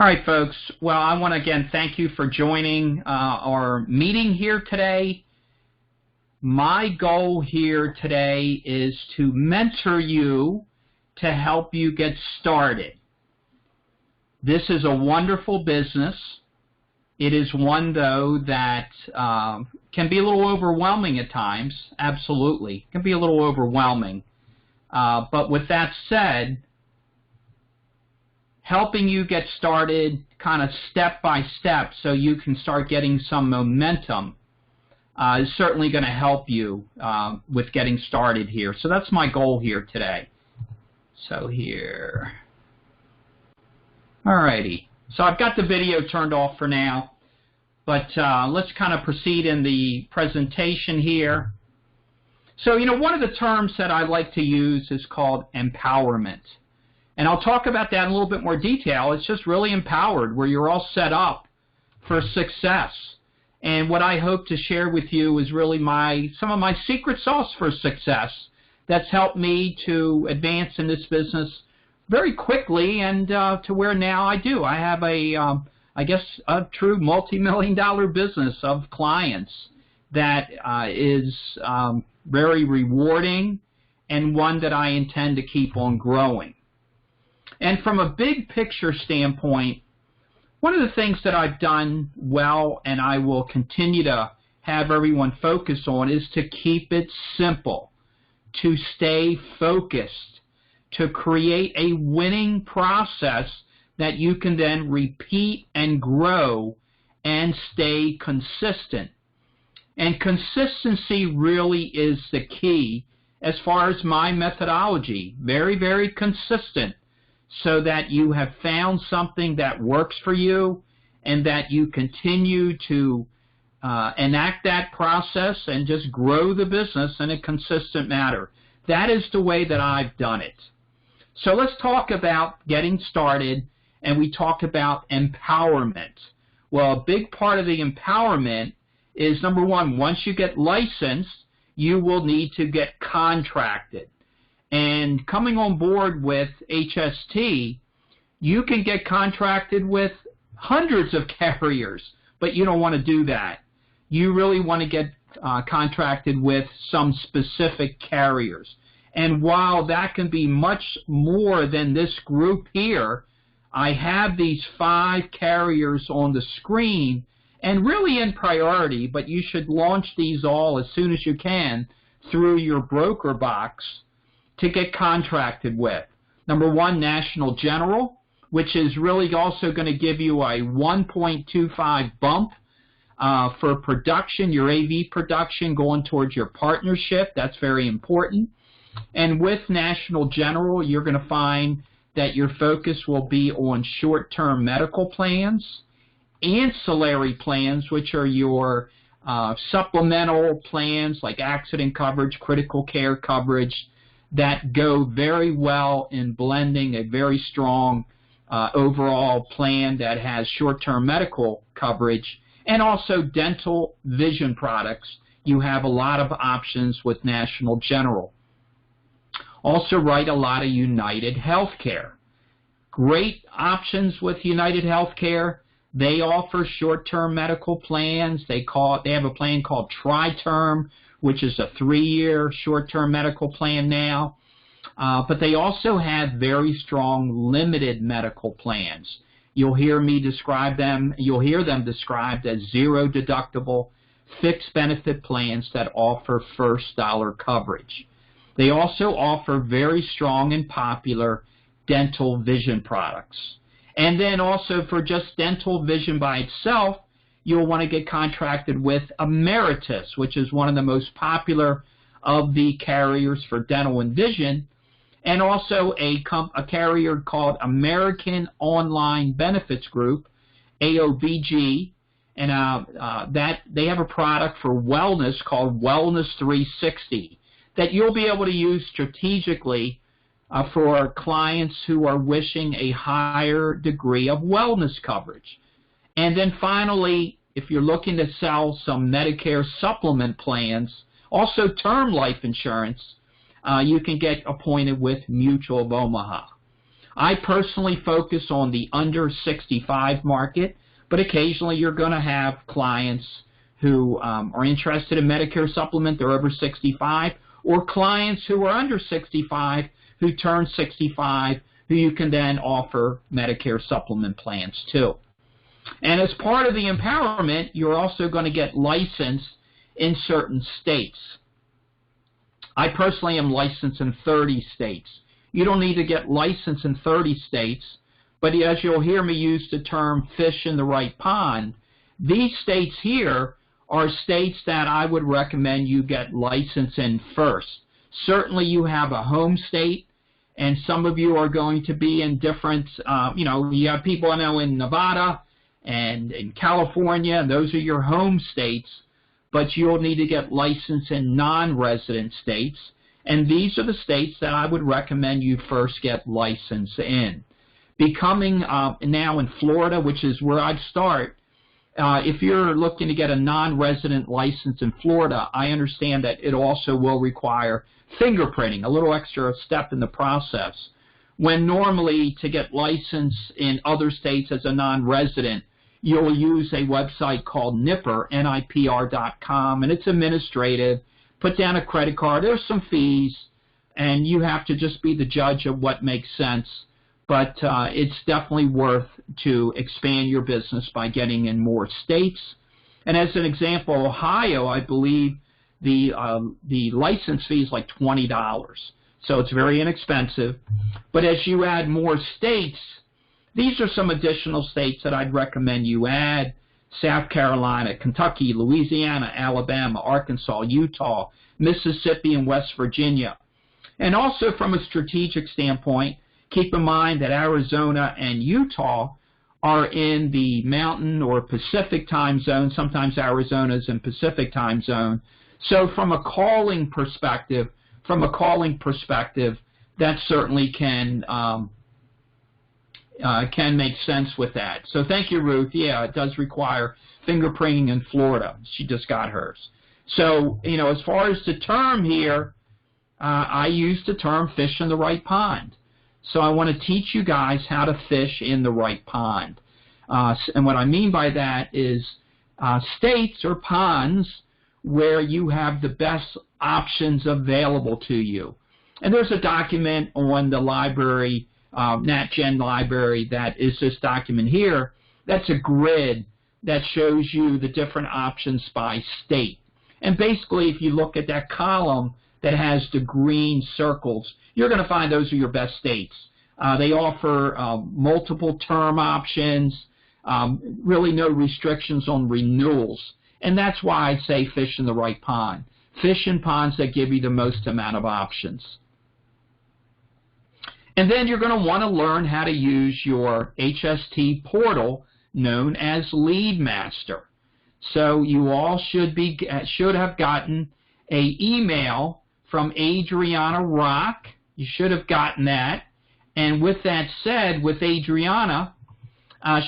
All right, folks. Well, I want to again thank you for joining our meeting here today. My goal here today is to mentor you to help you get started. This is a wonderful business. It is one, though, that can be a little overwhelming at times. Absolutely. It can be a little overwhelming. But with that said, helping you get started kind of step by step so you can start getting some momentum is certainly going to help you with getting started here. So that's my goal here today. So here. Alrighty. So I've got the video turned off for now, but let's kind of proceed in the presentation here. So, one of the terms that I like to use is called empowerment. And I'll talk about that in a little bit more detail. It's just really empowered, where you're all set up for success. And what I hope to share with you is really some of my secret sauce for success that's helped me to advance in this business very quickly and to where now I do. I have a true multi-million-dollar business of clients that is very rewarding and one that I intend to keep on growing. And from a big picture standpoint, one of the things that I've done well and I will continue to have everyone focus on is to keep it simple, to stay focused, to create a winning process that you can then repeat and grow and stay consistent. And consistency really is the key as far as my methodology. Very, very consistent, so that you have found something that works for you and that you continue to enact that process and just grow the business in a consistent manner. That is the way that I've done it. So let's talk about getting started, and we talk about empowerment. Well, a big part of the empowerment is, number one, once you get licensed, you will need to get contracted. And coming on board with HST, you can get contracted with hundreds of carriers, but you don't want to do that. You really want to get contracted with some specific carriers. And while that can be much more than this group here, I have these 5 carriers on the screen and really in priority, but you should launch these all as soon as you can through your broker box to get contracted with. Number 1, National General, which is really also going to give you a 1.25 bump for production, your AV production going towards your partnership. That's very important. And with National General, you're going to find that your focus will be on short-term medical plans, ancillary plans, which are your supplemental plans like accident coverage, critical care coverage, that go very well in blending a very strong overall plan that has short-term medical coverage, and also dental vision products. You have a lot of options with National General. Also write a lot of United Healthcare. Great options with United Healthcare. They offer short-term medical plans. They have a plan called Tri-Term, which is a 3-year short-term medical plan now. But they also have very strong limited medical plans. You'll hear me describe them. You'll hear them described as zero deductible, fixed benefit plans that offer first dollar coverage. They also offer very strong and popular dental vision products. And then also for just dental vision by itself, you'll want to get contracted with Emeritus, which is one of the most popular of the carriers for dental and vision, and also a carrier called American Online Benefits Group, AOBG, and that they have a product for wellness called Wellness 360 that you'll be able to use strategically for clients who are wishing a higher degree of wellness coverage. And then finally, if you're looking to sell some Medicare supplement plans, also term life insurance, you can get appointed with Mutual of Omaha. I personally focus on the under 65 market, but occasionally you're going to have clients who are interested in Medicare supplement, they're over 65, or clients who are under 65 who turn 65, who you can then offer Medicare supplement plans to. And as part of the empowerment, you're also going to get licensed in certain states. I personally am licensed in 30 states. You don't need to get licensed in 30 states, but as you'll hear me use the term fish in the right pond, these states here are states that I would recommend you get licensed in first. Certainly you have a home state, and some of you are going to be in different, you have people I know in Nevada and in California, and those are your home states, but you'll need to get licensed in non-resident states, and these are the states that I would recommend you first get licensed in. Becoming now in Florida, which is where I'd start, if you're looking to get a non-resident license in Florida, I understand that it also will require fingerprinting, a little extra step in the process. When normally to get licensed in other states as a non-resident, you'll use a website called NIPR, NIPR.com, and it's administrative. Put down a credit card. There's some fees, and you have to just be the judge of what makes sense. But it's definitely worth to expand your business by getting in more states. And as an example, Ohio, I believe the license fee is like $20. So it's very inexpensive. But as you add more states, these are some additional states that I'd recommend you add: South Carolina, Kentucky, Louisiana, Alabama, Arkansas, Utah, Mississippi, and West Virginia. And also from a strategic standpoint, keep in mind that Arizona and Utah are in the Mountain or Pacific time zone. Sometimes Arizona is in Pacific time zone. So from a calling perspective, that certainly can make sense with that. So thank you, Ruth. Yeah, it does require fingerprinting in Florida. She just got hers. So, as far as the term here, I use the term fish in the right pond. So I want to teach you guys how to fish in the right pond. And what I mean by that is states or ponds where you have the best options available to you. And there's a document on the library, NatGen library, that is this document here. That's a grid that shows you the different options by state. And basically, if you look at that column that has the green circles, you're going to find those are your best states. They offer multiple term options, really no restrictions on renewals. And that's why I say fish in the right pond. Fish in ponds that give you the most amount of options. And then you're going to want to learn how to use your HST portal known as LeadMaster. So you all should have gotten an email from Adriana Rock. You should have gotten that. And with that said, with Adriana,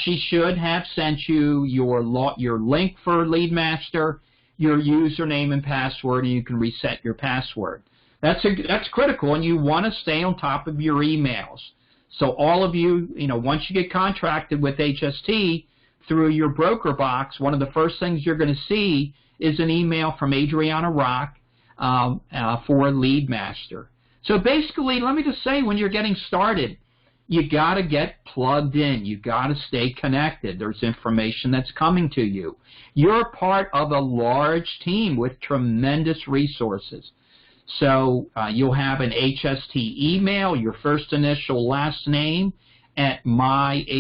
she should have sent you your link for LeadMaster, your username and password, and you can reset your password. That's critical, and you want to stay on top of your emails. So all of you, once you get contracted with HST through your broker box, one of the first things you're going to see is an email from Adriana Rock for LeadMaster. So basically, let me just say, when you're getting started, you got to get plugged in. You got to stay connected. There's information that's coming to you. You're part of a large team with tremendous resources. So you'll have an HST email, your first initial last name at myhst.com.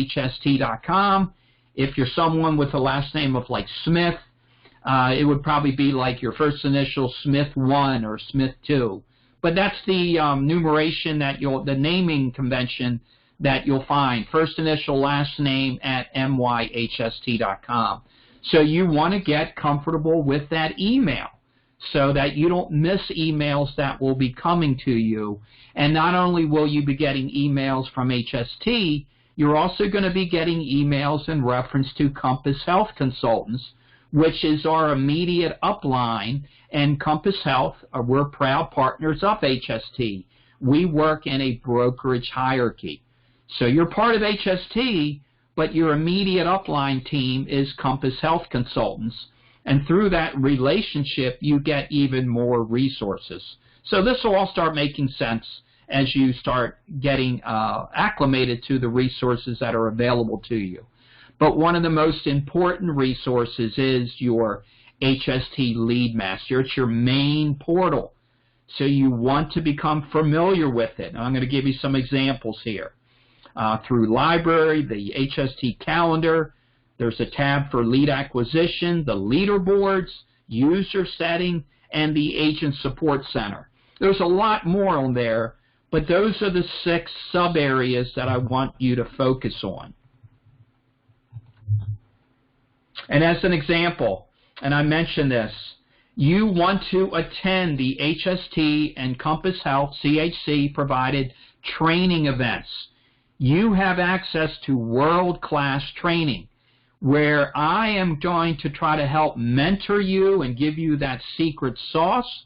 If you're someone with a last name of like Smith, it would probably be like your first initial Smith 1 or Smith 2. But that's the numeration that the naming convention that you'll find. First initial last name at myhst.com. So you want to get comfortable with that email so that you don't miss emails that will be coming to you. And not only will you be getting emails from HST, you're also going to be getting emails in reference to Compass Health Consultants, which is our immediate upline. And Compass Health, we're proud partners of HST. We work in a brokerage hierarchy. So you're part of HST, but your immediate upline team is Compass Health Consultants. And through that relationship, you get even more resources. So this will all start making sense as you start getting acclimated to the resources that are available to you. But one of the most important resources is your HST Lead Master. It's your main portal. So you want to become familiar with it. And I'm going to give you some examples here. Through Library, the HST Calendar, there's a tab for lead acquisition, the leaderboards, user setting, and the Agent Support Center. There's a lot more on there, but those are the 6 sub-areas that I want you to focus on. And as an example, and I mentioned this, you want to attend the HST and Compass Health CHC provided training events. You have access to world-class training where I am going to try to help mentor you and give you that secret sauce.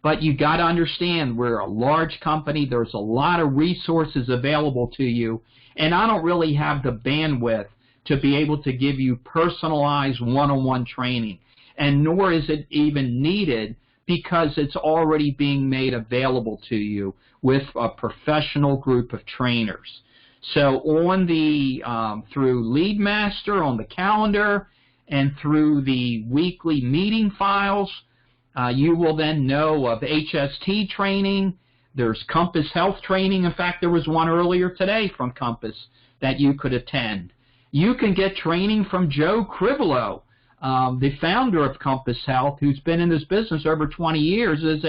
But you got to understand, we're a large company. There's a lot of resources available to you, and I don't really have the bandwidth to be able to give you personalized one-on-one training, and nor is it even needed because it's already being made available to you with a professional group of trainers. So on the through LeadMaster, on the calendar, and through the weekly meeting files, you will then know of HST training. There's Compass Health training. In fact, there was one earlier today from Compass that you could attend. You can get training from Joe Cribolo, the founder of Compass Health, who's been in this business over 20 years as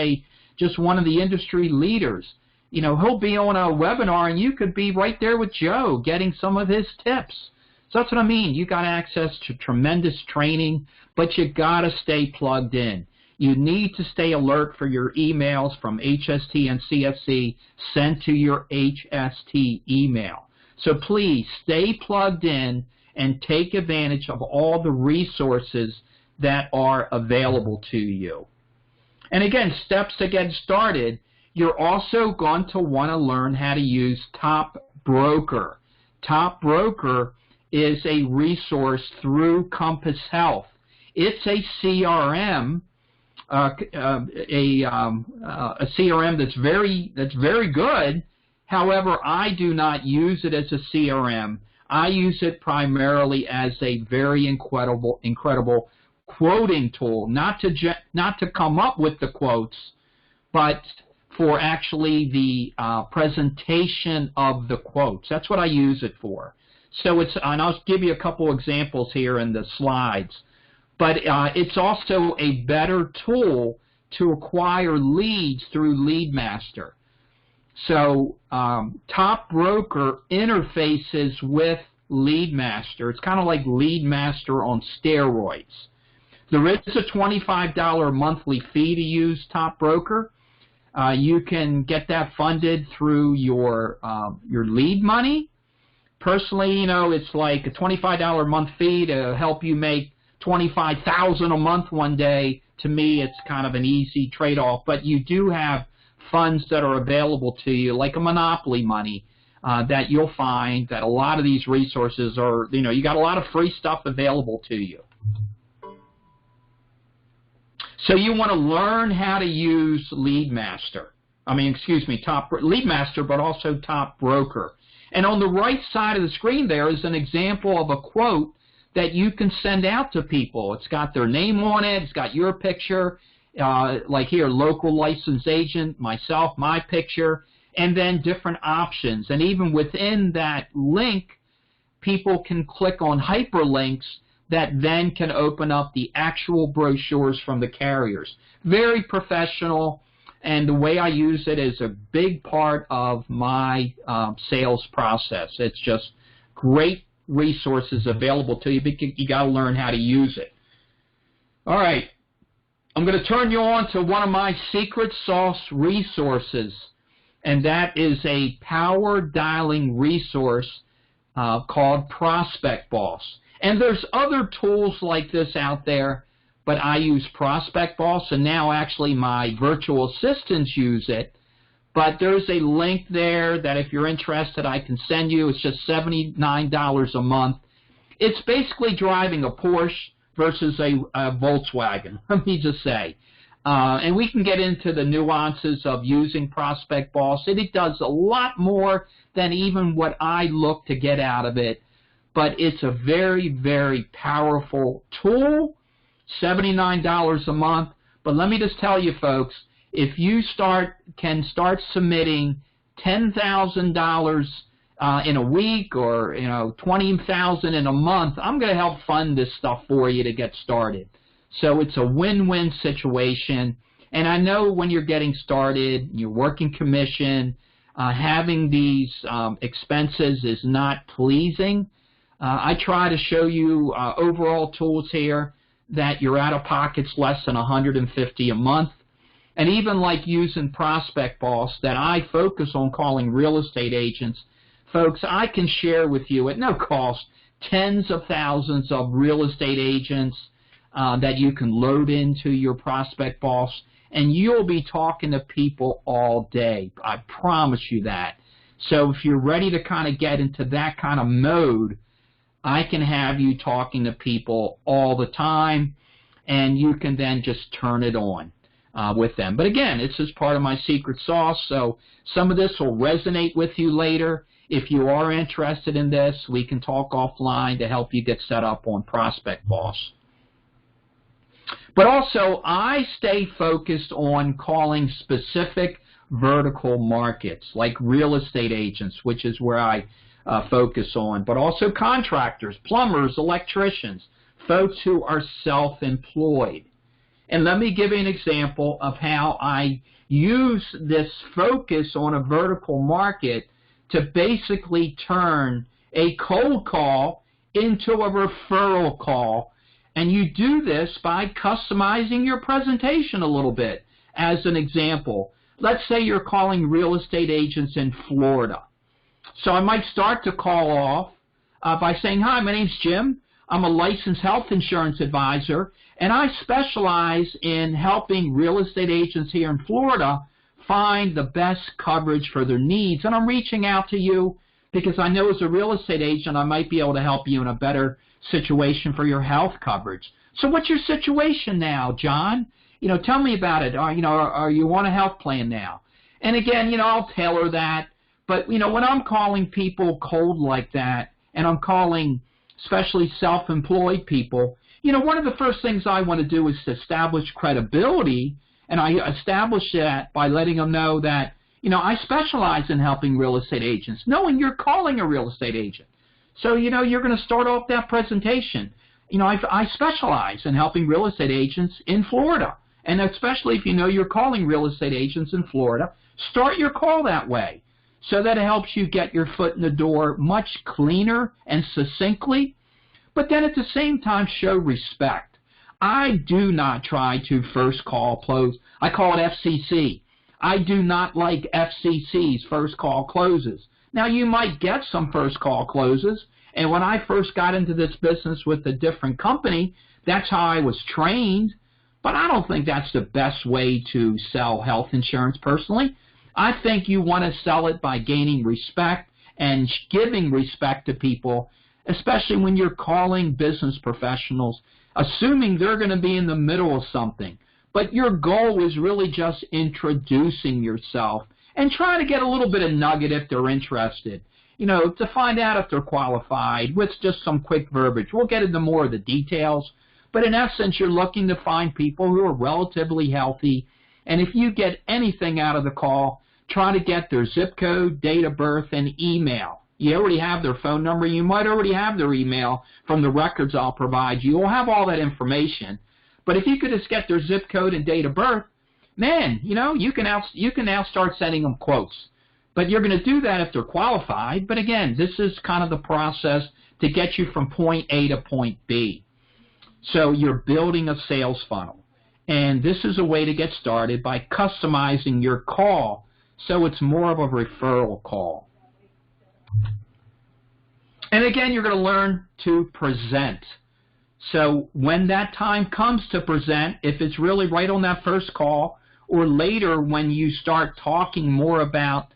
just one of the industry leaders. You know, he'll be on a webinar, and you could be right there with Joe getting some of his tips. So that's what I mean. You got access to tremendous training, but you got to stay plugged in. You need to stay alert for your emails from HST and CFC sent to your HST email. So please stay plugged in and take advantage of all the resources that are available to you. And again, steps to get started, you're also going to want to learn how to use Top Broker. Top Broker is a resource through Compass Health. It's a CRM, a CRM that's very good. However, I do not use it as a CRM. I use it primarily as a very incredible quoting tool, not to come up with the quotes, but for actually the presentation of the quotes. That's what I use it for. So and I'll give you a couple examples here in the slides. But it's also a better tool to acquire leads through LeadMaster. So Top Broker interfaces with LeadMaster. It's kind of like LeadMaster on steroids. There is a $25 monthly fee to use Top Broker. You can get that funded through your lead money. Personally, you know, it's like a $25 a month fee to help you make $25,000 a month one day. To me, it's kind of an easy trade-off. But you do have funds that are available to you, like a monopoly money, that you'll find that a lot of these resources are, you know, you got a lot of free stuff available to you. So you want to learn how to use LeadMaster. LeadMaster, but also Top Broker. And on the right side of the screen there is an example of a quote that you can send out to people. It's got their name on it. It's got your picture, like here, local licensed agent, myself, my picture, and then different options. And even within that link, people can click on hyperlinks that then can open up the actual brochures from the carriers. Very professional, and the way I use it is a big part of my sales process. It's just great resources available to you, but you got to learn how to use it. All right, I'm going to turn you on to one of my secret sauce resources, and that is a power dialing resource called Prospect Boss. And there's other tools like this out there, but I use Prospect Boss, and now actually my virtual assistants use it. but there's a link there that if you're interested, I can send you. It's just $79 a month. It's basically driving a Porsche versus a Volkswagen, let me just say. And we can get into the nuances of using Prospect Boss. It does a lot more than even what I look to get out of it. But it's a very, very powerful tool, $79 a month. But let me just tell you, folks, if you can start submitting $10,000 in a week, or $20,000 in a month, I'm going to help fund this stuff for you to get started. So it's a win-win situation. And I know when you're getting started, you're working commission, having these expenses is not pleasing. I try to show you overall tools here that your out-of-pocket's less than $150 a month. And even like using Prospect Boss, that I focus on calling real estate agents, folks, I can share with you at no cost tens of thousands of real estate agents that you can load into your Prospect Boss, and you'll be talking to people all day. I promise you that. So if you're ready to kind of get into that kind of mode, I can have you talking to people all the time, and you can then just turn it on with them. But again, this is part of my secret sauce, so some of this will resonate with you later. If you are interested in this, we can talk offline to help you get set up on Prospect Boss. But also, I stay focused on calling specific vertical markets, like real estate agents, which is where I focus on, but also contractors, plumbers, electricians, folks who are self-employed. And let me give you an example of how I use this focus on a vertical market to basically turn a cold call into a referral call. And you do this by customizing your presentation a little bit. As an example, let's say you're calling real estate agents in Florida. So I might start the call off by saying, hi, my name's Jim. I'm a licensed health insurance advisor, and I specialize in helping real estate agents here in Florida find the best coverage for their needs. And I'm reaching out to you because I know as a real estate agent I might be able to help you in a better situation for your health coverage. So what's your situation now, John? Tell me about it. Are you on a health plan now? And again, I'll tailor that. But, when I'm calling people cold like that, and I'm calling especially self-employed people, one of the first things I want to do is to establish credibility, and I establish that by letting them know that, I specialize in helping real estate agents, knowing you're calling a real estate agent. So, you're going to start off that presentation. I specialize in helping real estate agents in Florida, and especially if you're calling real estate agents in Florida, start your call that way. So that it helps you get your foot in the door much cleaner and succinctly, but then at the same time show respect. I do not try to first call close. I call it FCC. I do not like FCC's first call closes. Now you might get some first call closes, and when I first got into this business with a different company, that's how I was trained, but I don't think that's the best way to sell health insurance personally. I think you want to sell it by gaining respect and giving respect to people, especially when you're calling business professionals, assuming they're going to be in the middle of something. But your goal is really just introducing yourself and trying to get a little bit of nugget if they're interested, to find out if they're qualified with just some quick verbiage. We'll get into more of the details, but in essence, you're looking to find people who are relatively healthy. And if you get anything out of the call, try to get their zip code, date of birth, and email. You already have their phone number. You might already have their email from the records I'll provide you. You'll have all that information. But if you could just get their zip code and date of birth, man, you can now start sending them quotes. But you're going to do that if they're qualified. But again, this is kind of the process to get you from point A to point B. So you're building a sales funnel. And this is a way to get started by customizing your call so it's more of a referral call. And again, you're going to learn to present. So when that time comes to present, if it's really right on that first call, or later when you start talking more about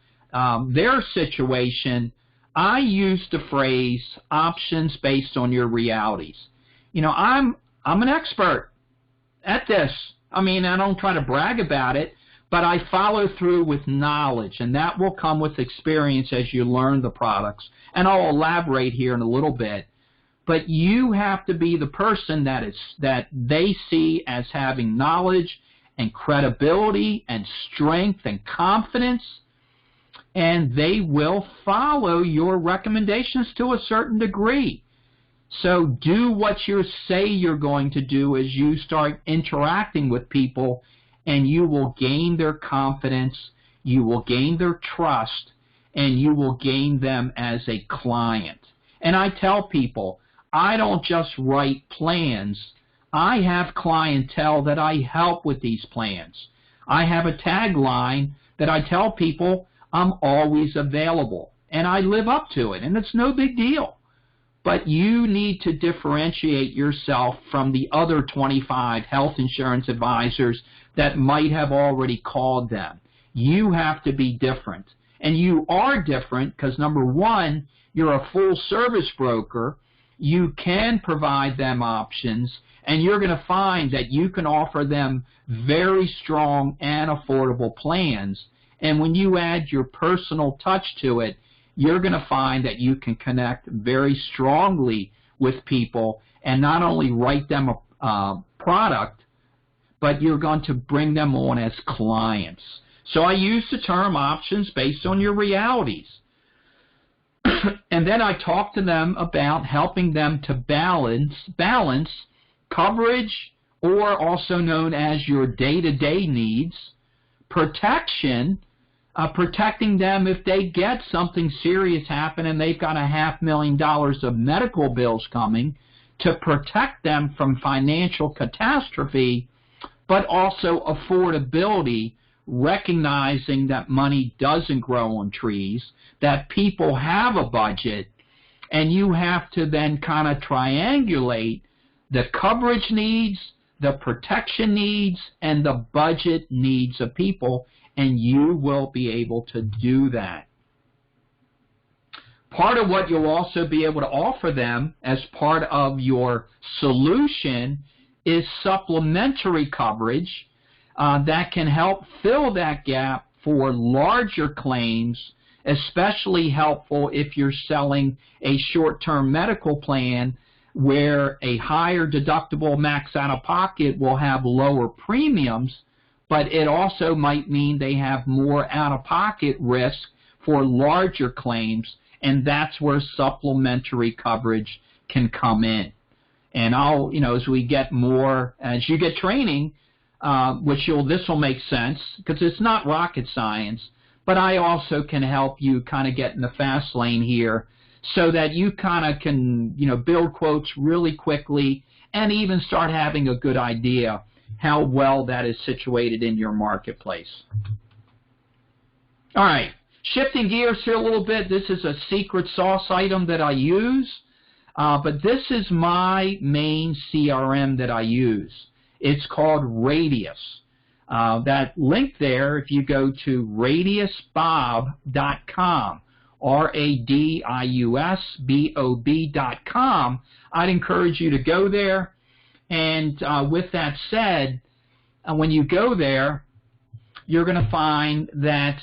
their situation, I use the phrase options based on your realities. You know, I'm an expert at this. I mean, I don't try to brag about it, but I follow through with knowledge, and that will come with experience as you learn the products. And I'll elaborate here in a little bit. But you have to be the person that they see as having knowledge and credibility and strength and confidence, and they will follow your recommendations to a certain degree. So do what you say you're going to do as you start interacting with people, and you will gain their confidence, you will gain their trust, and you will gain them as a client. And I tell people, I don't just write plans. I have clientele that I help with these plans. I have a tagline that I tell people I'm always available, and I live up to it, and it's no big deal. But you need to differentiate yourself from the other 25 health insurance advisors that might have already called them. You have to be different. And you are different because, number one, you're a full-service broker. You can provide them options, and you're going to find that you can offer them very strong and affordable plans. And when you add your personal touch to it, you're going to find that you can connect very strongly with people and not only write them a product, but you're going to bring them on as clients. So I use the term options based on your realities. And then I talk to them about helping them to balance coverage, or also known as your day-to-day needs, protection, protecting them if they get something serious happen and they've got $500,000 of medical bills coming, to protect them from financial catastrophe, but also affordability, recognizing that money doesn't grow on trees, that people have a budget, and you have to then kind of triangulate the coverage needs, the protection needs, and the budget needs of people, and you will be able to do that. Part of what you'll also be able to offer them as part of your solution is supplementary coverage that can help fill that gap for larger claims, especially helpful if you're selling a short-term medical plan where a higher deductible max out-of-pocket will have lower premiums, but it also might mean they have more out-of-pocket risk for larger claims, and that's where supplementary coverage can come in. And I'll, as we get more, as you get training, this will make sense because it's not rocket science, but I also can help you kind of get in the fast lane here so that you kind of can, build quotes really quickly and even start having a good idea how well that is situated in your marketplace. All right, shifting gears here a little bit. This is a secret sauce item that I use, but this is my main CRM that I use. It's called Radius. That link there, if you go to radiusbob.com, radiusbob.com, I'd encourage you to go there. And with that said, when you go there, you're going to find that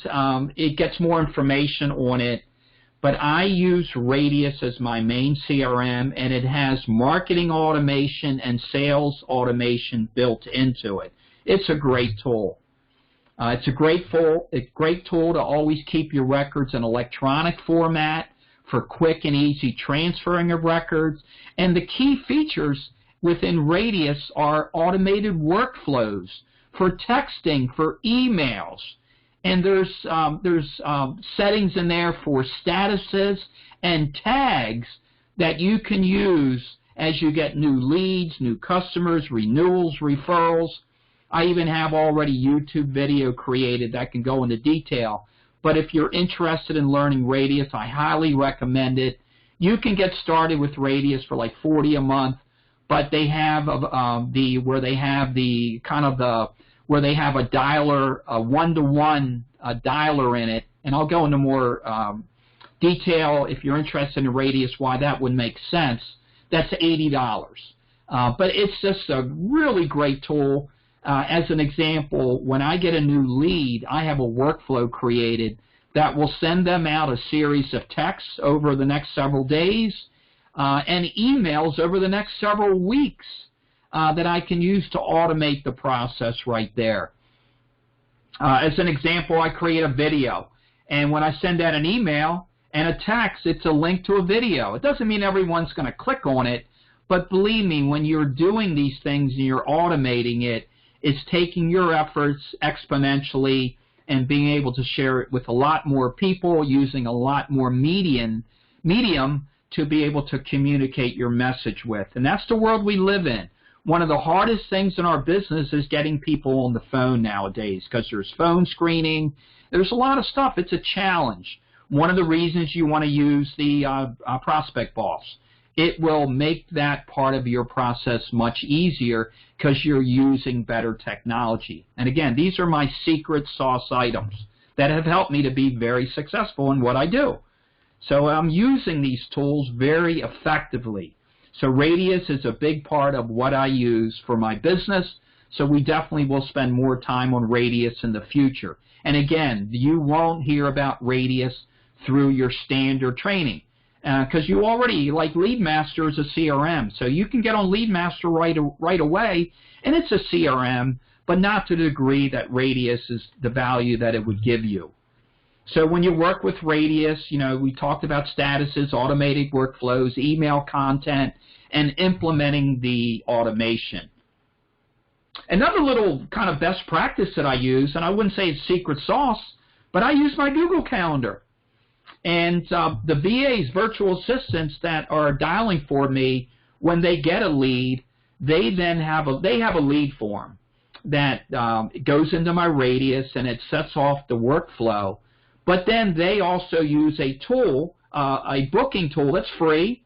it gets more information on it. But I use Radius as my main CRM, and it has marketing automation and sales automation built into it. It's a great tool. It's a great tool to always keep your records in electronic format for quick and easy transferring of records. And the key features within Radius are automated workflows for texting, for emails. And there's settings in there for statuses and tags that you can use as you get new leads, new customers, renewals, referrals. I even have already YouTube video created that can go into detail. But if you're interested in learning Radius, I highly recommend it. You can get started with Radius for like $40 a month, but they have the where they have a dialer, a one-to-one dialer in it, and I'll go into more detail if you're interested in Radius why that would make sense. That's $80. But it's just a really great tool. As an example, when I get a new lead, I have a workflow created that will send them out a series of texts over the next several days and emails over the next several weeks that I can use to automate the process right there. As an example, I create a video, and when I send out an email and a text, it's a link to a video. It doesn't mean everyone's going to click on it, but believe me, when you're doing these things and you're automating it, it's taking your efforts exponentially and being able to share it with a lot more people, using a lot more medium to be able to communicate your message with. And that's the world we live in. One of the hardest things in our business is getting people on the phone nowadays because there's phone screening. There's a lot of stuff. It's a challenge. One of the reasons you want to use the Prospect Boss. It will make that part of your process much easier because you're using better technology. And again, these are my secret sauce items that have helped me to be very successful in what I do. So I'm using these tools very effectively. So Radius is a big part of what I use for my business, so we definitely will spend more time on Radius in the future. And again, you won't hear about Radius through your standard training because you already, like LeadMaster is a CRM, so you can get on LeadMaster right away, and it's a CRM, but not to the degree that Radius is the value that it would give you. So when you work with Radius, you know, we talked about statuses, automated workflows, email content, and implementing the automation. Another little kind of best practice that I use, and I wouldn't say it's secret sauce, but I use my Google Calendar. And the VAs, virtual assistants that are dialing for me, when they get a lead, they then have a lead form that goes into my Radius, and it sets off the workflow. But then they also use a tool, a booking tool that's free.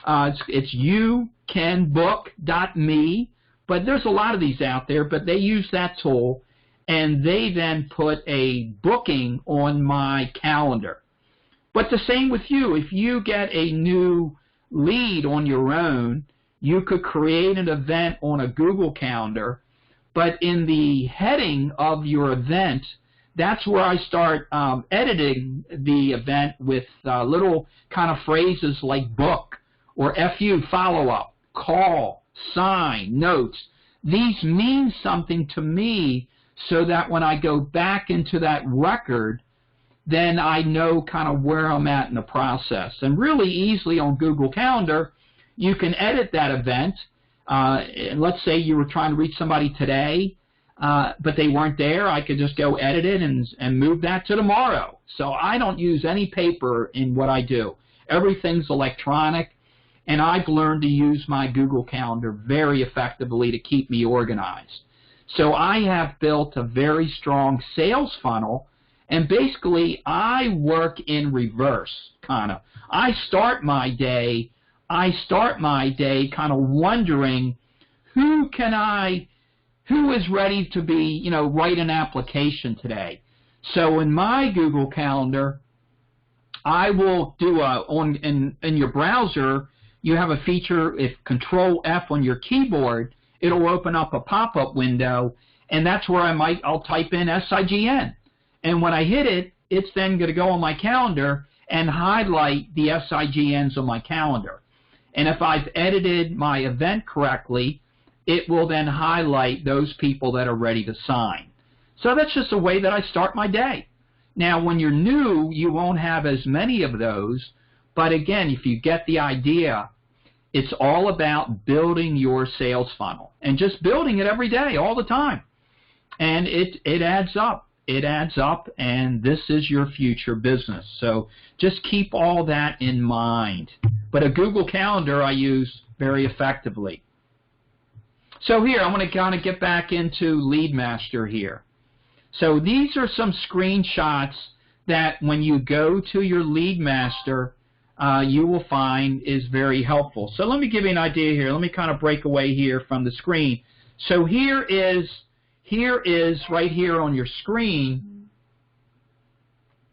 It's youcanbook.me, but there's a lot of these out there, but they use that tool, and they then put a booking on my calendar. But the same with you. If you get a new lead on your own, you could create an event on a Google Calendar, but in the heading of your event, that's where I start editing the event with little kind of phrases like book or FU, follow-up, call, sign, notes. These mean something to me so that when I go back into that record, then I know kind of where I'm at in the process. And really easily on Google Calendar, you can edit that event. Let's say you were trying to reach somebody today, but they weren't there. I could just go edit it and move that to tomorrow. So I don't use any paper in what I do. Everything's electronic, and I've learned to use my Google Calendar very effectively to keep me organized. So I have built a very strong sales funnel, and basically I work in reverse, kind of. I start my day kind of wondering who is ready to be, write an application today. So in my Google Calendar, I will do in your browser, you have a feature, if Control F on your keyboard, it'll open up a pop-up window, and that's where I'll type in SIGN. And when I hit it, it's then going to go on my calendar and highlight the SIGNs on my calendar. And if I've edited my event correctly, it will then highlight those people that are ready to sign. So that's just a way that I start my day. Now, when you're new, you won't have as many of those. But again, if you get the idea, it's all about building your sales funnel and just building it every day, all the time. And it adds up. It adds up, and this is your future business. So just keep all that in mind. But a Google Calendar I use very effectively. So here, I want to kind of get back into LeadMaster here. So these are some screenshots that when you go to your LeadMaster, you will find is very helpful. So let me give you an idea here. Let me kind of break away here from the screen. So here is here is right here on your screen.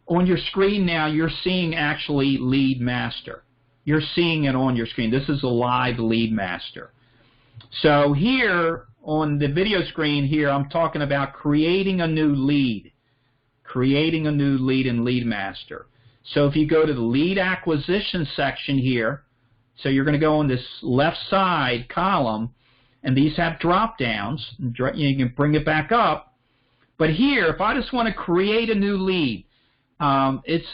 On your screen now, you're seeing actually Lead Master. You're seeing it on your screen. This is a live Lead Master. So here on the video screen here, I'm talking about creating a new lead. Creating a new lead in Lead Master. So if you go to the lead acquisition section here, so you're going to go on this left side column, and these have drop downs. You can bring it back up. But here, if I just want to create a new lead, it's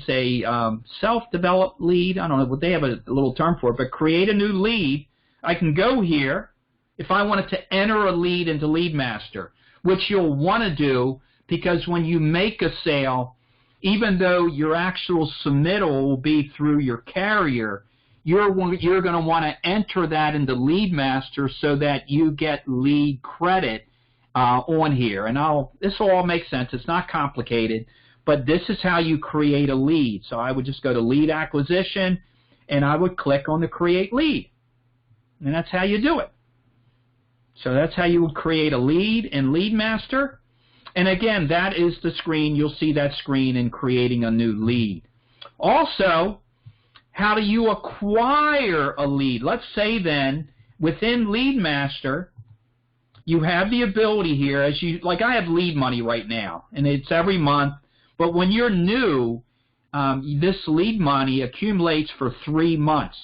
a self-developed lead. I don't know what they have a little term for it, but create a new lead. I can go here if I wanted to enter a lead into Lead Master, which you'll want to do because when you make a sale, even though your actual submittal will be through your carrier, you're going to want to enter that into Lead Master so that you get lead credit on here. And this will all make sense. It's not complicated, but this is how you create a lead. So I would just go to Lead Acquisition, and I would click on the Create Lead. And that's how you do it. So that's how you would create a lead in Lead Master. And again, that is the screen. You'll see that screen in creating a new lead. Also, how do you acquire a lead? Let's say then, within Lead Master, you have the ability here, like I have Lead Money right now, and it's every month. But when you're new, this Lead Money accumulates for 3 months.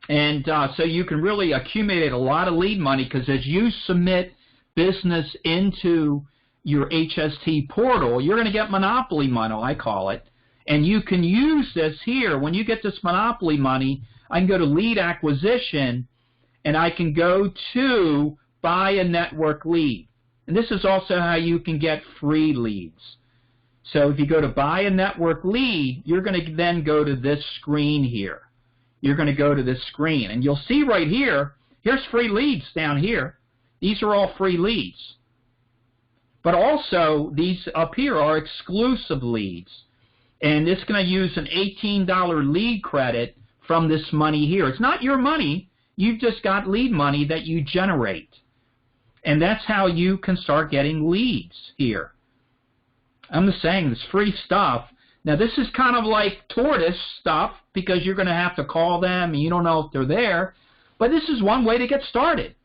And so you can really accumulate a lot of lead money because as you submit business into your HST portal, you're going to get Monopoly money, I call it. And you can use this here. When you get this Monopoly money, I can go to Lead Acquisition, and I can go to Buy a Network Lead. And this is also how you can get free leads. So if you go to Buy a Network Lead, you're going to then go to this screen here. You're going to go to this screen, and you'll see right here, here's free leads down here. These are all free leads. But also, these up here are exclusive leads. And it's going to use an $18 lead credit from this money here. It's not your money. You've just got lead money that you generate. And that's how you can start getting leads here. I'm just saying, this free stuff. Now, this is kind of like tortoise stuff because you're going to have to call them and you don't know if they're there. But this is one way to get started.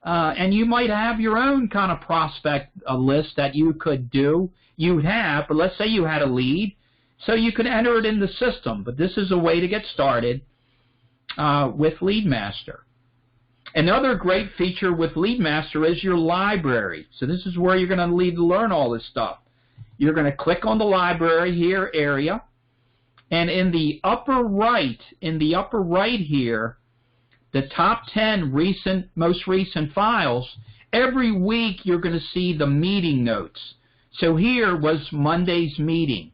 And you might have your own kind of prospect list that you could do. You have, but let's say you had a lead, so you could enter it in the system. But this is a way to get started with Lead Master. Another great feature with Lead Master is your library. So this is where you're going to need to learn all this stuff. You're going to click on the library here area, and in the upper right here, the top 10 most recent files, every week you're going to see the meeting notes. So here was Monday's meeting.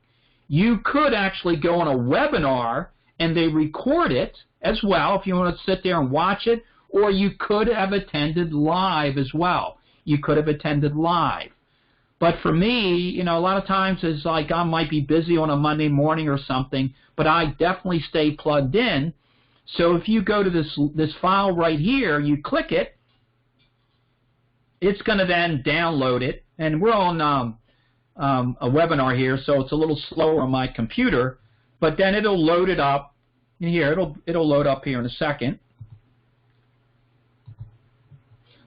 You could actually go on a webinar and they record it as well if you want to sit there and watch it, or you could have attended live as well. You could have attended live. But for me, you know, a lot of times it's like I might be busy on a Monday morning or something, but I definitely stay plugged in. So if you go to this file right here, you click it, it's going to then download it. And we're on a webinar here, so it's a little slower on my computer, but then it'll load it up. And here, it'll load up here in a second.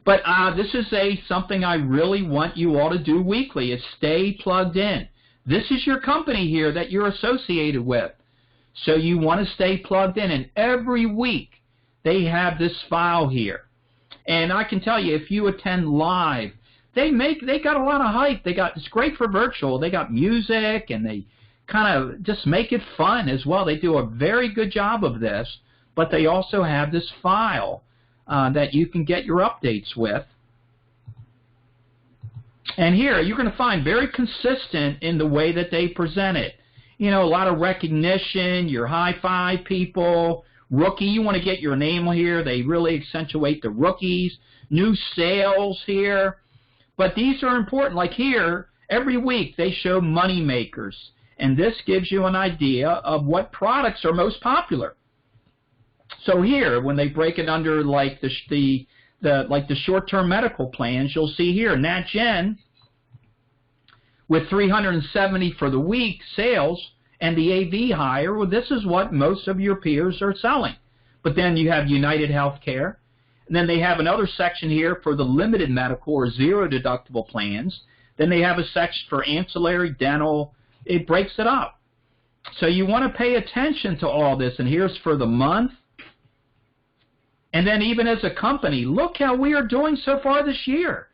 But this is something I really want you all to do weekly, is stay plugged in. This is your company here that you're associated with. So you want to stay plugged in, and every week they have this file here. And I can tell you, if you attend live, they got a lot of hype. It's great for virtual. They got music, and they kind of just make it fun as well. They do a very good job of this, but they also have this file that you can get your updates with. And here, you're going to find very consistent in the way that they present it. You know, a lot of recognition, your high-five people, rookie, you want to get your name here. They really accentuate the rookies, new sales here. But these are important. Like here, every week they show money makers. And this gives you an idea of what products are most popular. So here, when they break it under like the the short-term medical plans, you'll see here, NatGen with 370 for the week sales and the AV higher. Well, this is what most of your peers are selling. But then you have United Healthcare. And then they have another section here for the limited medical or zero deductible plans. Then they have a section for ancillary dental. It breaks it up. So you want to pay attention to all this. And here's for the month. And then even as a company, look how we are doing so far this year.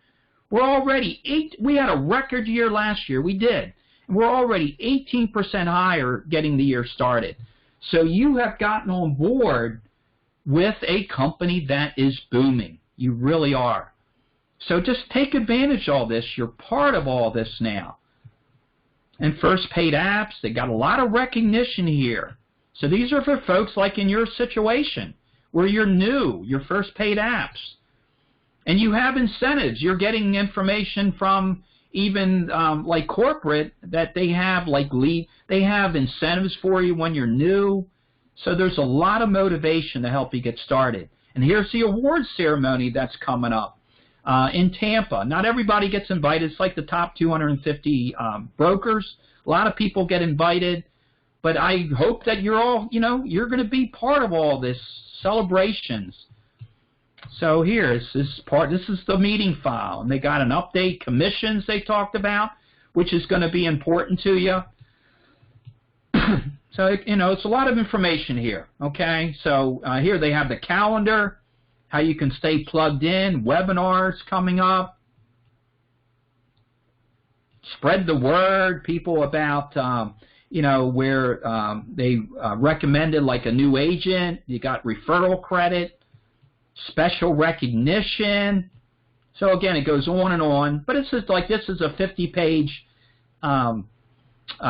We're already we had a record year last year. We did. And we're already 18% higher getting the year started. So you have gotten on board with a company that is booming. You really are. So just take advantage of all this. You're part of all this now. And first paid apps, they got a lot of recognition here. So these are for folks like in your situation where you're new, your first paid apps. And you have incentives. You're getting information from even like corporate that they have they have incentives for you when you're new. So there's a lot of motivation to help you get started. And here's the awards ceremony that's coming up in Tampa. Not everybody gets invited. It's like the top 250 brokers. A lot of people get invited. But I hope that you're all, you're going to be part of all this celebrations. So here, this is the meeting file. And they got an update, commissions they talked about, which is going to be important to you. So, it's a lot of information here, okay? So here they have the calendar, how you can stay plugged in, webinars coming up. Spread the word, people about, where they recommended like a new agent. You got referral credit, special recognition. So, again, it goes on and on. But it's just like this is a 50-page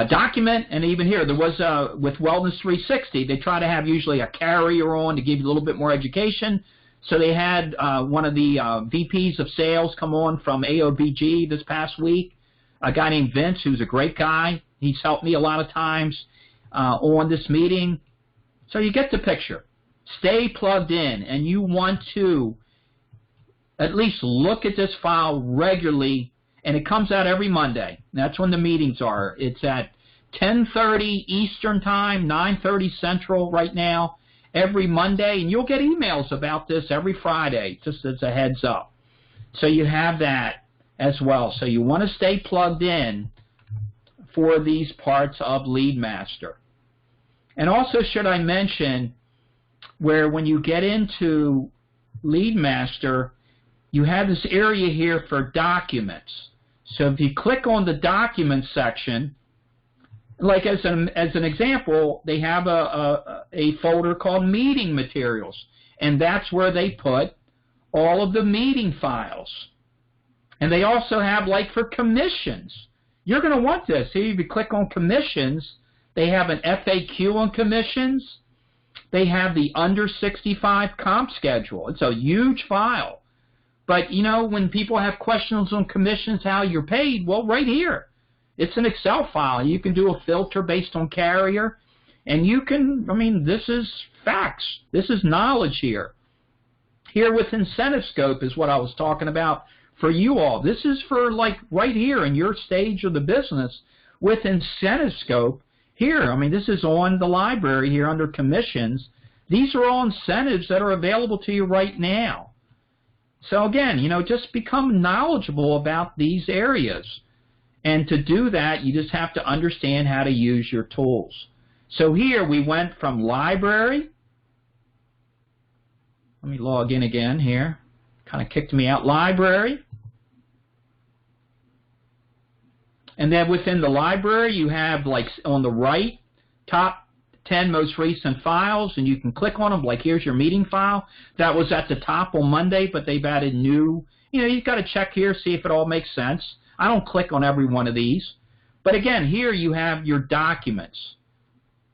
document, and even here there was with Wellness 360 they try to have usually a carrier on to give you a little bit more education. So they had one of the VPs of sales come on from AOBG this past week, a guy named Vince, who's a great guy. He's helped me a lot of times on this meeting. So you get the picture. Stay plugged in, and you want to at least look at this file regularly. And it comes out every Monday. That's when the meetings are. It's at 10:30 Eastern Time, 9:30 Central right now, every Monday. And you'll get emails about this every Friday, just as a heads up. So you have that as well. So you want to stay plugged in for these parts of LeadMaster. And also, should I mention, where when you get into LeadMaster, you have this area here for documents. So if you click on the documents section, like as an example, they have a folder called meeting materials, and that's where they put all of the meeting files. And they also have like for commissions. You're going to want this. Here, if you click on commissions, they have an FAQ on commissions. They have the under 65 comp schedule. It's a huge file. But, when people have questions on commissions, how you're paid, well, right here. It's an Excel file. You can do a filter based on carrier. And you can, this is facts. This is knowledge here. Here with Incentive Scope is what I was talking about for you all. This is for, like, right here in your stage of the business with Incentive Scope. Here, this is on the library here under commissions. These are all incentives that are available to you right now. So again, just become knowledgeable about these areas. And to do that, you just have to understand how to use your tools. So here we went from library. Let me log in again here. Kind of kicked me out. Library. And then within the library, you have like on the right, top 10 most recent files, and you can click on them. Like here's your meeting file. That was at the top on Monday, but they've added new. You've got to check here, see if it all makes sense. I don't click on every one of these. But again, here you have your documents.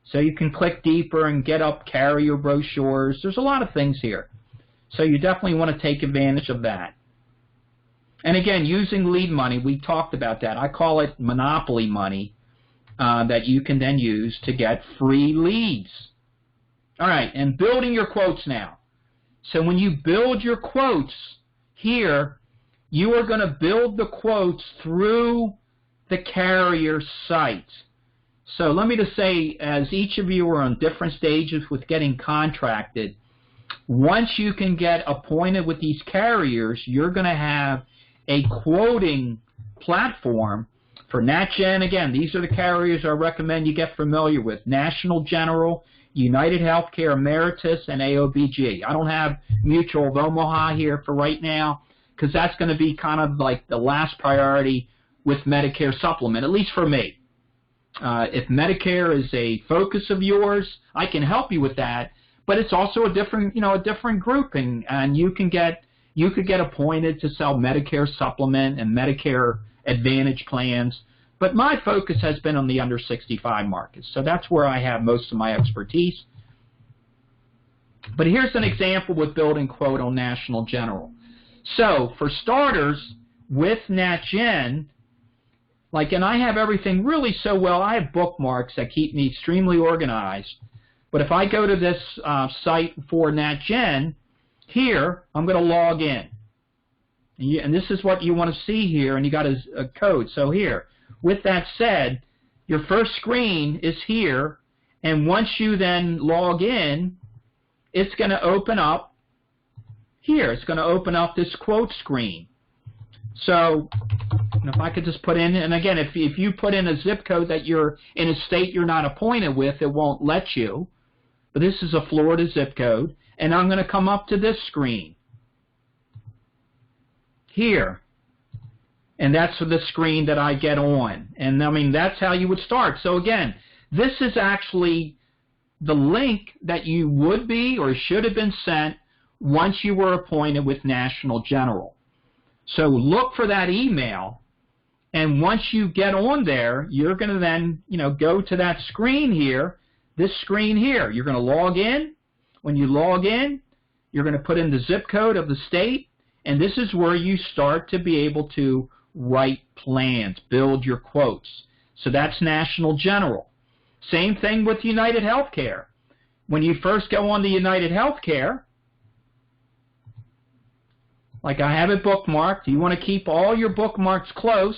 So you can click deeper and get up carrier brochures. There's a lot of things here. So you definitely want to take advantage of that. And again, using lead money, we talked about that. I call it monopoly money. That you can then use to get free leads. All right, and building your quotes now. So when you build your quotes here, you are going to build the quotes through the carrier site. So let me just say, as each of you are on different stages with getting contracted, once you can get appointed with these carriers, you're going to have a quoting platform for NatGen. Again, these are the carriers I recommend you get familiar with: National General, United Healthcare, Emeritus, and AOBG. I don't have Mutual of Omaha here for right now because that's going to be kind of like the last priority with Medicare supplement, at least for me. If Medicare is a focus of yours, I can help you with that, but it's also a different, a different grouping, and you could get appointed to sell Medicare supplement and Medicare Advantage plans. But my focus has been on the under 65 market, so that's where I have most of my expertise. But here's an example with building quote on National General. So for starters, with NatGen, and I have everything really so well. I have bookmarks that keep me extremely organized. But if I go to this site for NatGen, here I'm going to log in. And this is what you want to see here, and you got a code. So here, with that said, your first screen is here, and once you then log in, it's going to open up here. It's going to open up this quote screen. So if I could just put in, and again, if you put in a zip code that you're in a state you're not appointed with, it won't let you. But this is a Florida zip code, and I'm going to come up to this screen here. And that's the screen that I get on. And I mean, that's how you would start. So again, this is actually the link that you would be or should have been sent once you were appointed with National General. So look for that email, and once you get on there, you're going to then, go to that screen here, this screen here. You're going to log in. When you log in, you're going to put in the zip code of the state, and this is where you start to be able to write plans, build your quotes. So that's National General. Same thing with United Healthcare. When you first go on to United Healthcare, like I have it bookmarked, you want to keep all your bookmarks close.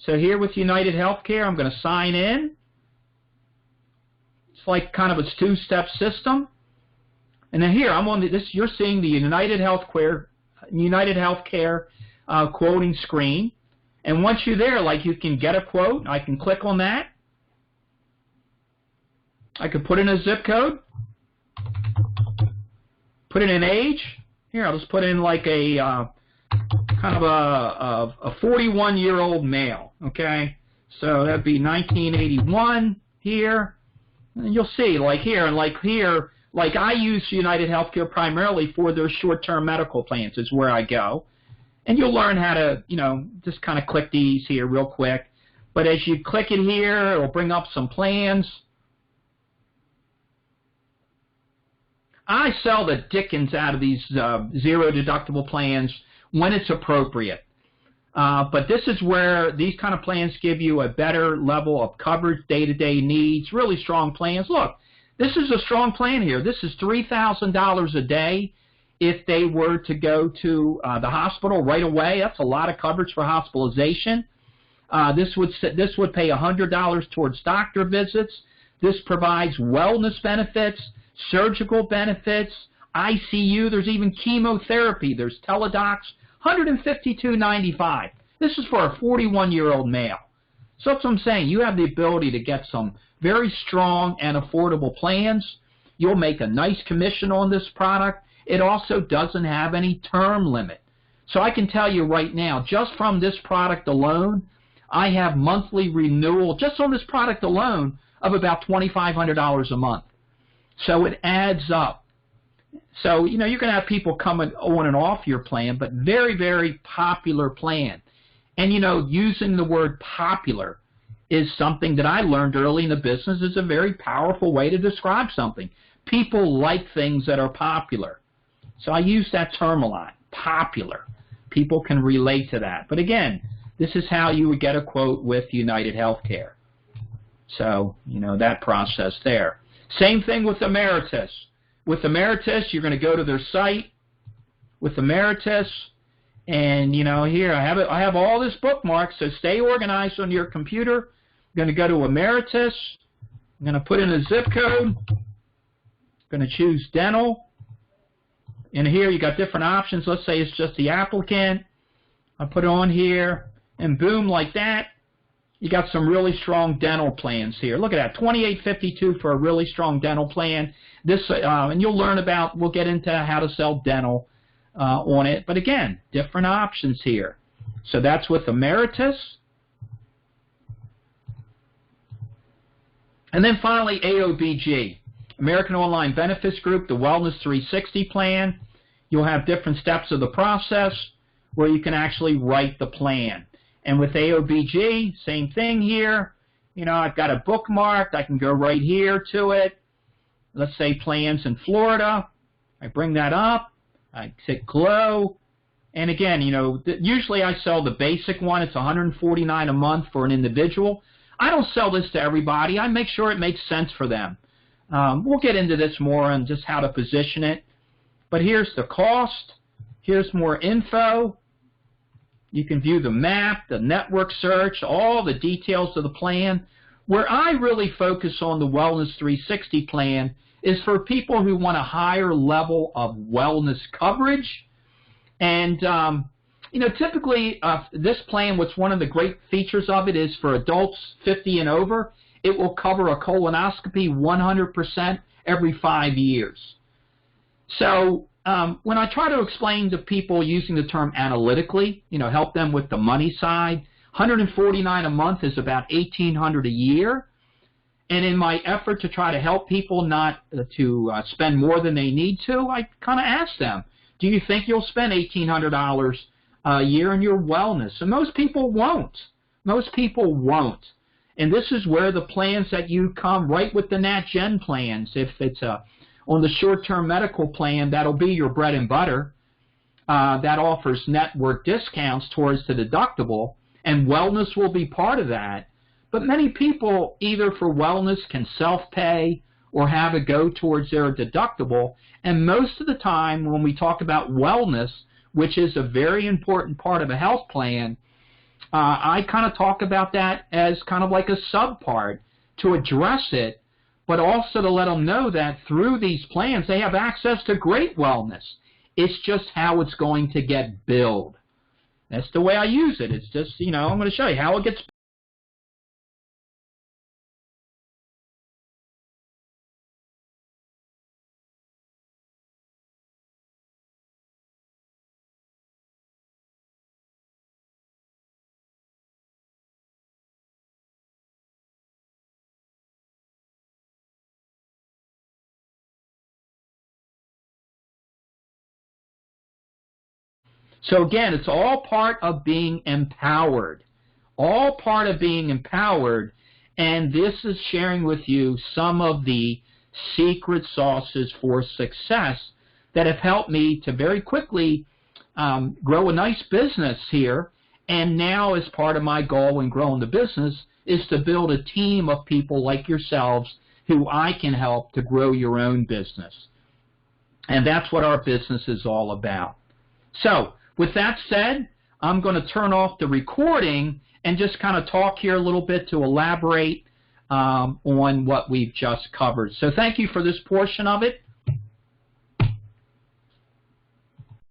So here with United Healthcare, I'm going to sign in. It's like kind of a two-step system. And then here, I'm on this. You're seeing the United Healthcare quoting screen. And once you're there, you can get a quote. I can click on that. I could put in a zip code, put in an age. Here, I'll just put in a kind of a 41-year-old male. Okay, so that'd be 1981 here, and you'll see here I use United Healthcare primarily for their short-term medical plans is where I go. And you'll learn how to, just kind of click these here real quick. But as you click it here, it'll bring up some plans. I sell the dickens out of these zero deductible plans when it's appropriate. But this is where these kind of plans give you a better level of coverage, day-to-day needs, really strong plans. Look, this is a strong plan here. This is $3,000 a day. If they were to go to the hospital right away, that's a lot of coverage for hospitalization. This would pay $100 towards doctor visits. This provides wellness benefits, surgical benefits, ICU. There's even chemotherapy. There's teledocs. $152.95. This is for a 41-year-old male. So that's what I'm saying. You have the ability to get some very strong and affordable plans. You'll make a nice commission on this product. It also doesn't have any term limit. So I can tell you right now, just from this product alone, I have monthly renewal, just on this product alone, of about $2,500 a month. So it adds up. So, you're going to have people coming on and off your plan, but very, very popular plan. And, using the word popular is something that I learned early in the business is a very powerful way to describe something. People like things that are popular. So I use that term a lot, popular. People can relate to that. But again, this is how you would get a quote with United Healthcare. So, that process there. Same thing with Emeritus. With Emeritus, you're going to go to their site. with Emeritus. And, you know, here I have all this bookmarked, so stay organized on your computer. I'm going to go to Emeritus. I'm going to put in a zip code. I'm going to choose dental. And here you got different options. Let's say it's just the applicant. I put it on here, and boom, like that. You got some really strong dental plans here. Look at that, $28.52 for a really strong dental plan. This and you'll learn about. We'll get into how to sell dental on it. But again, different options here. So that's with Emeritus. And then finally, AOBG, American Online Benefits Group, the Wellness 360 plan. You'll have different steps of the process where you can actually write the plan. And with AOBG, same thing here. You know, I've got it bookmarked. I can go right here to it. Let's say plans in Florida. I bring that up. I click Glow. And again, you know, usually I sell the basic one. It's $149 a month for an individual. I don't sell this to everybody. I make sure it makes sense for them. We'll get into this more on just how to position it. But here's the cost. Here's more info. You can view the map, the network search, all the details of the plan. Where I really focus on the Wellness 360 plan is for people who want a higher level of wellness coverage. And, you know, typically this plan, what's one of the great features of it is for adults 50 and over, it will cover a colonoscopy 100% every 5 years. So when I try to explain to people using the term analytically, you know, help them with the money side, $149 a month is about $1,800 a year. And in my effort to try to help people not to spend more than they need to, I kind of ask them, do you think you'll spend $1,800 a year on your wellness? And most people won't. Most people won't. And this is where the plans that you come right with the NatGen plans. If it's on the short-term medical plan, that'll be your bread and butter. That offers network discounts towards the deductible, and wellness will be part of that. But many people, either for wellness, can self-pay or have it go towards their deductible. And most of the time when we talk about wellness, which is a very important part of a health plan, I kind of talk about that as kind of like a subpart to address it, but also to let them know that through these plans they have access to great wellness. It's just how it's going to get billed. That's the way I use it. It's just, you know, I'm going to show you how it gets billed. So again, it's all part of being empowered. All part of being empowered. And this is sharing with you some of the secret sauces for success that have helped me to very quickly grow a nice business here. And now, as part of my goal in growing the business, is to build a team of people like yourselves who I can help to grow your own business. And that's what our business is all about. So, with that said, I'm going to turn off the recording and just kind of talk here a little bit to elaborate on what we've just covered. So thank you for this portion of it.